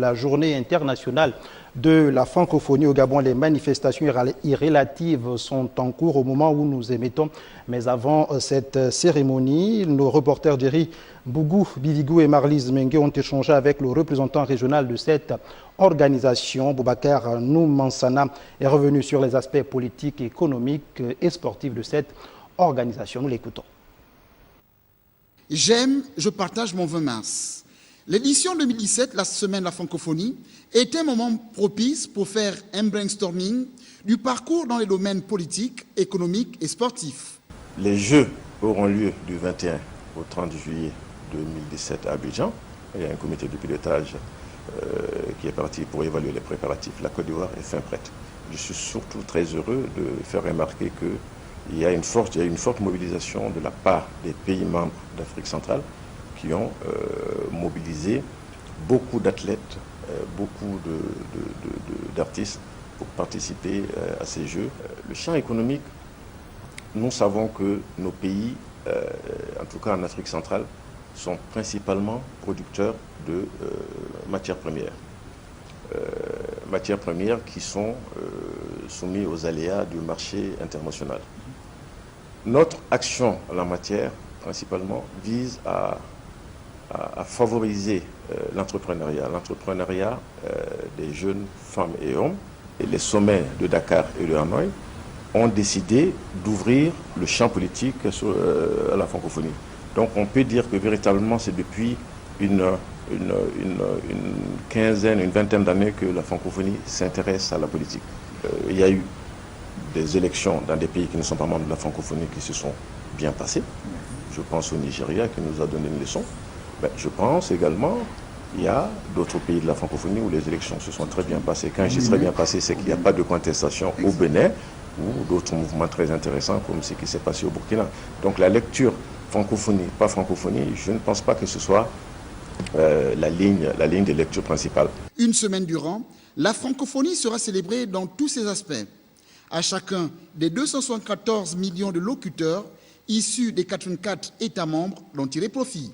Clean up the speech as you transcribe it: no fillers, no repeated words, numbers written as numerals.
la journée internationale de la francophonie au Gabon. Les manifestations irrélatives sont en cours au moment où nous émettons. Mais avant cette cérémonie, nos reporters Jerry Bougou, Bivigou et Marlise Mengue ont échangé avec le représentant régional de cette organisation. Boubacar Noumansana est revenu sur les aspects politiques, économiques et sportifs de cette organisation. Nous l'écoutons. J'aime, je partage mon 20 mars. L'édition 2017, la semaine de la francophonie, est un moment propice pour faire un brainstorming du parcours dans les domaines politiques, économiques et sportifs. Les Jeux auront lieu du 21 au 30 juillet 2017 à Abidjan. Il y a un comité de pilotage qui est parti pour évaluer les préparatifs. La Côte d'Ivoire est fin prête. Je suis surtout très heureux de faire remarquer qu'il y a une forte mobilisation de la part des pays membres d'Afrique centrale qui ont mobilisé beaucoup d'athlètes, beaucoup d'artistes pour participer à ces Jeux. Le champ économique, nous savons que nos pays, en tout cas en Afrique centrale, sont principalement producteurs de matières premières. Matières premières qui sont soumises aux aléas du marché international. Notre action en la matière, principalement, vise à favoriser l'entrepreneuriat des jeunes femmes et hommes. Et les sommets de Dakar et de Hanoï ont décidé d'ouvrir le champ politique à la francophonie. Donc on peut dire que véritablement c'est depuis une quinzaine, une vingtaine d'années que la francophonie s'intéresse à la politique. Il y a eu des élections dans des pays qui ne sont pas membres de la francophonie qui se sont bien passées. Je pense au Nigeria qui nous a donné une leçon. Mais je pense également qu'il y a d'autres pays de la francophonie où les élections se sont très bien passées. Quand je dis très bien passé, c'est qu'il n'y a pas de contestation au Bénin ou d'autres mouvements très intéressants comme ce qui s'est passé au Burkina. Donc la lecture francophonie, pas francophonie, je ne pense pas que ce soit la ligne de lecture principale. Une semaine durant, la francophonie sera célébrée dans tous ses aspects. À chacun des 274 millions de locuteurs issus des 84 États membres dont tirer profit.